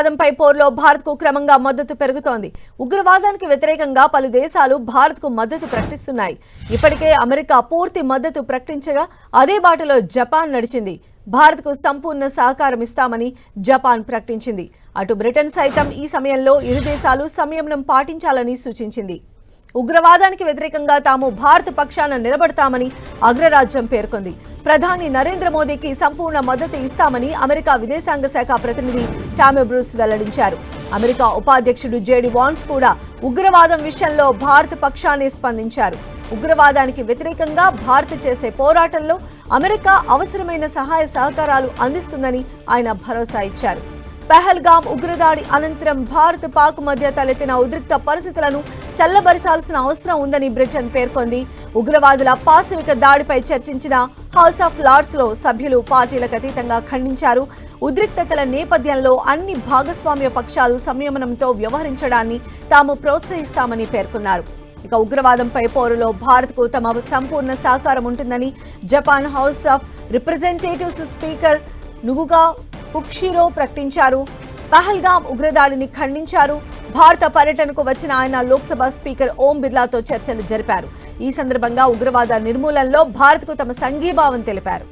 ఉగ్రవాదంపై పోరులో భారత్కు క్రమంగా మద్దతు పెరుగుతోంది. ఉగ్రవాదానికి వ్యతిరేకంగా పలు దేశాలు భారత్కు మద్దతు ప్రకటిస్తున్నాయి. ఇప్పటికే అమెరికా పూర్తి మద్దతు ప్రకటించగా అదే బాటలో జపాన్ నడిచింది. భారత్కు సంపూర్ణ సహకారం ఇస్తామని జపాన్ ప్రకటించింది. అటు బ్రిటన్ సైతం ఈ సమయంలో ఇరు దేశాలు సంయమనం పాటించాలని సూచించింది. ఉగ్రవాదానికి వ్యతిరేకంగా తాము భారత పక్షాన నిలబడతామని అగ్రరాజ్యం పేర్కొంది. ప్రధాని నరేంద్ర మోదీకి సంపూర్ణ మద్దతు ఇస్తామని అమెరికా విదేశాంగ శాఖ ప్రతినిధి టామీ బ్రూస్ వెల్లడించారు. అమెరికా ఉపాధ్యక్షుడు జేడీ వాన్స్ కూడా ఉగ్రవాదం విషయంలో భారత పక్షాన్ని స్పందించారు. ఉగ్రవాదానికి వ్యతిరేకంగా భారత్ చేసే పోరాటంలో అమెరికా అవసరమైన సహాయ సహకారాలు అందిస్తుందని ఆయన భరోసా ఇచ్చారు. పహల్గామ్ ఉగ్రదాడి అనంతరం భారత్ పాక్ మధ్య తలెత్తిన ఉద్రిక్త పరిస్థితులను చల్లబరచాల్సిన అవసరం ఉందని బ్రిటన్ పేర్కొంది. ఉగ్రవాదుల పాశవిక దాడిపై చర్చించిన హౌస్ ఆఫ్ లార్డ్స్ లో సభ్యులు పార్టీలకు అతీతంగా ఖండించారు. ఉద్రిక్తతల నేపథ్యంలో అన్ని భాగస్వామ్య పక్షాలు సంయమనంతో వ్యవహరించడాన్ని తాము ప్రోత్సహిస్తామని పేర్కొన్నారు. ఇక ఉగ్రవాదంపై పోరులో భారత్కు తమ సంపూర్ణ సహకారం ఉంటుందని Japan house of representatives speaker Nukaga Fukushiro ప్రకటించారు. పహల్గామ్ ఉగ్రదాడిని ఖండించారు. భారత పర్యటనకు వచ్చిన ఆయన లోక్సభ స్పీకర్ ఓం బిర్లాతో చర్చలు జరిపారు. ఈ సందర్భంగా ఉగ్రవాద నిర్మూలనలో భారత్కు తమ సంఘీభావం తెలిపారు.